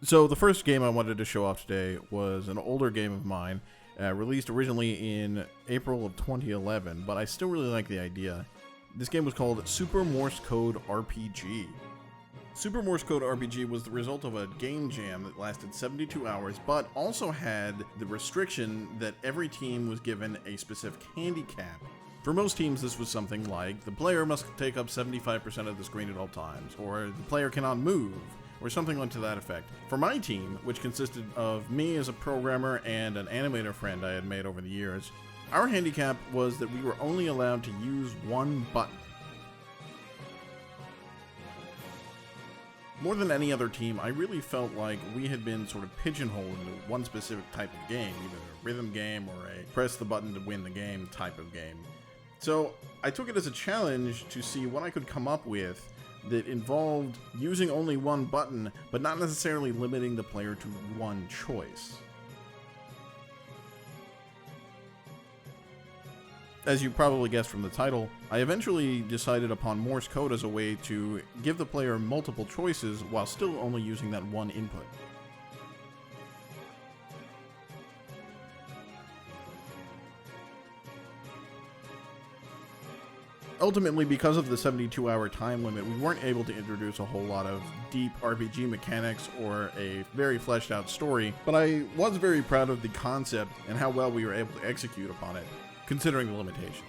So the first game I wanted to show off today was an older game of mine, released originally in April of 2011, but I still really like the idea. This game was called Super Morse Code RPG. Super Morse Code RPG was the result of a game jam that lasted 72 hours, but also had the restriction that every team was given a specific handicap. For most teams, this was something like, the player must take up 75% of the screen at all times, or the player cannot move, or something like to that effect. For my team, which consisted of me as a programmer and an animator friend I had made over the years, our handicap was that we were only allowed to use one button. More than any other team, I really felt like we had been sort of pigeonholed into one specific type of game, either a rhythm game or a press the button to win the game type of game. So I took it as a challenge to see what I could come up with that involved using only one button, but not necessarily limiting the player to one choice. As you probably guessed from the title, I eventually decided upon Morse code as a way to give the player multiple choices while still only using that one input. Ultimately, because of the 72-hour time limit, we weren't able to introduce a whole lot of deep RPG mechanics or a very fleshed out story, but I was very proud of the concept and how well we were able to execute upon it, considering the limitations.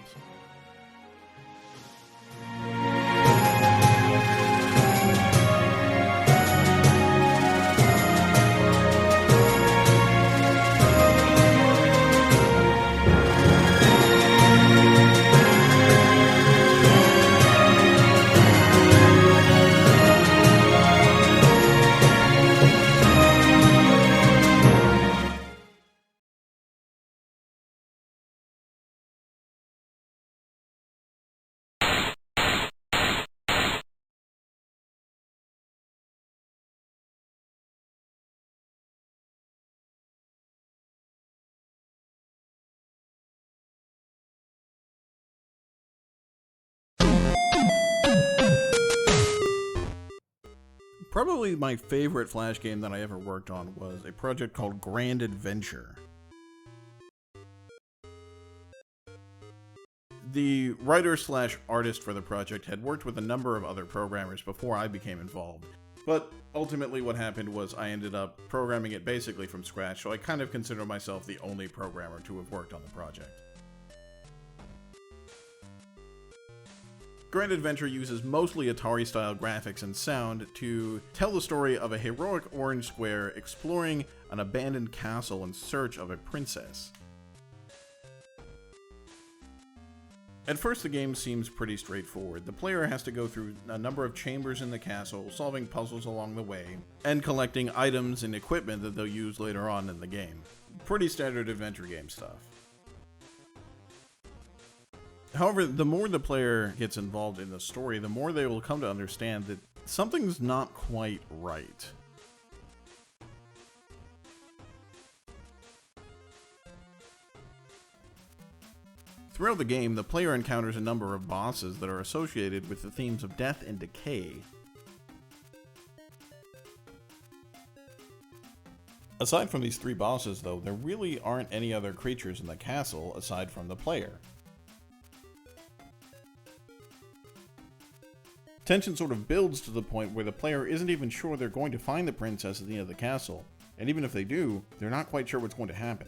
Probably my favorite Flash game that I ever worked on was a project called Grand Adventure. The writer/artist for the project had worked with a number of other programmers before I became involved, but ultimately what happened was I ended up programming it basically from scratch, so I kind of consider myself the only programmer to have worked on the project. Grand Adventure uses mostly Atari-style graphics and sound to tell the story of a heroic orange square exploring an abandoned castle in search of a princess. At first, the game seems pretty straightforward. The player has to go through a number of chambers in the castle, solving puzzles along the way, and collecting items and equipment that they'll use later on in the game. Pretty standard adventure game stuff. However, the more the player gets involved in the story, the more they will come to understand that something's not quite right. Throughout the game, the player encounters a number of bosses that are associated with the themes of death and decay. Aside from these three bosses, though, there really aren't any other creatures in the castle aside from the player. Tension sort of builds to the point where the player isn't even sure they're going to find the princess at the end of the castle, and even if they do, they're not quite sure what's going to happen.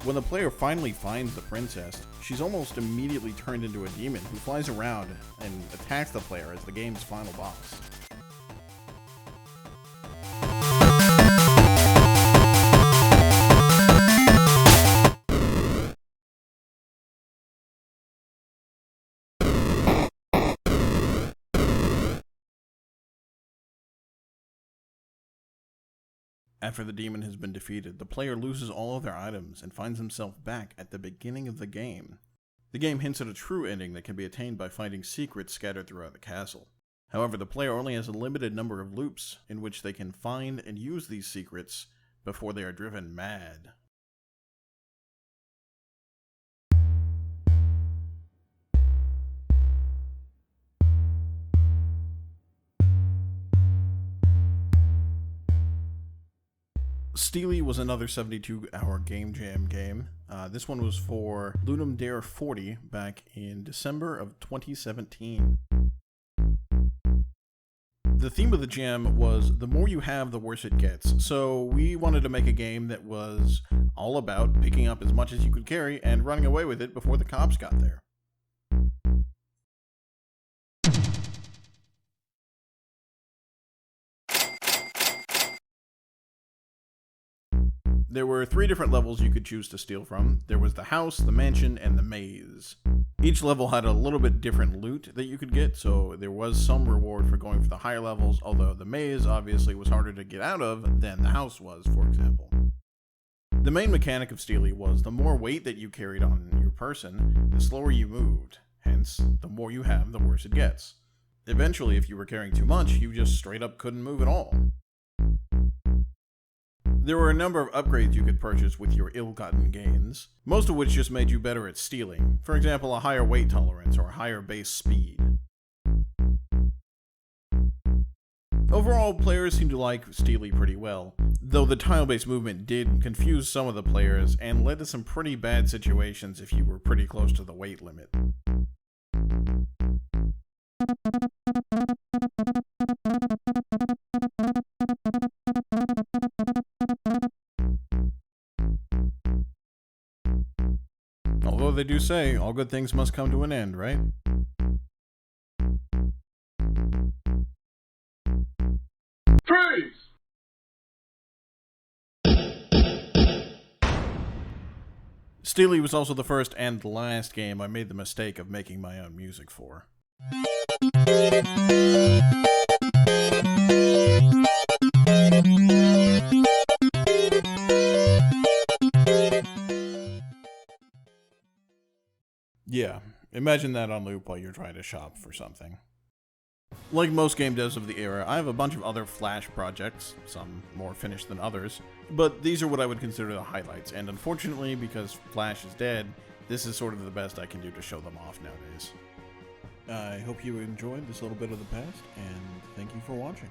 When the player finally finds the princess, she's almost immediately turned into a demon who flies around and attacks the player as the game's final boss. After the demon has been defeated, the player loses all of their items and finds himself back at the beginning of the game. The game hints at a true ending that can be attained by finding secrets scattered throughout the castle. However, the player only has a limited number of loops in which they can find and use these secrets before they are driven mad. Steely was another 72-hour game jam game. This one was for Ludum Dare 40 back in December of 2017. The theme of the jam was the more you have, the worse it gets. So we wanted to make a game that was all about picking up as much as you could carry and running away with it before the cops got there. There were 3 different levels you could choose to steal from. There was the house, the mansion, and the maze. Each level had a little bit different loot that you could get, so there was some reward for going for the higher levels, although the maze obviously was harder to get out of than the house was, for example. The main mechanic of Steely was the more weight that you carried on your person, the slower you moved. Hence, the more you have, the worse it gets. Eventually, if you were carrying too much, you just straight up couldn't move at all. There were a number of upgrades you could purchase with your ill-gotten gains, most of which just made you better at stealing. For example, a higher weight tolerance or a higher base speed. Overall, players seemed to like Steely pretty well, though the tile-based movement did confuse some of the players and led to some pretty bad situations if you were pretty close to the weight limit. Although they do say, all good things must come to an end, right? Freeze! Steely was also the first and last game I made the mistake of making my own music for. Yeah, imagine that on loop while you're trying to shop for something. Like most game devs of the era, I have a bunch of other Flash projects, some more finished than others, but these are what I would consider the highlights, and unfortunately, because Flash is dead, this is sort of the best I can do to show them off nowadays. I hope you enjoyed this little bit of the past, and thank you for watching.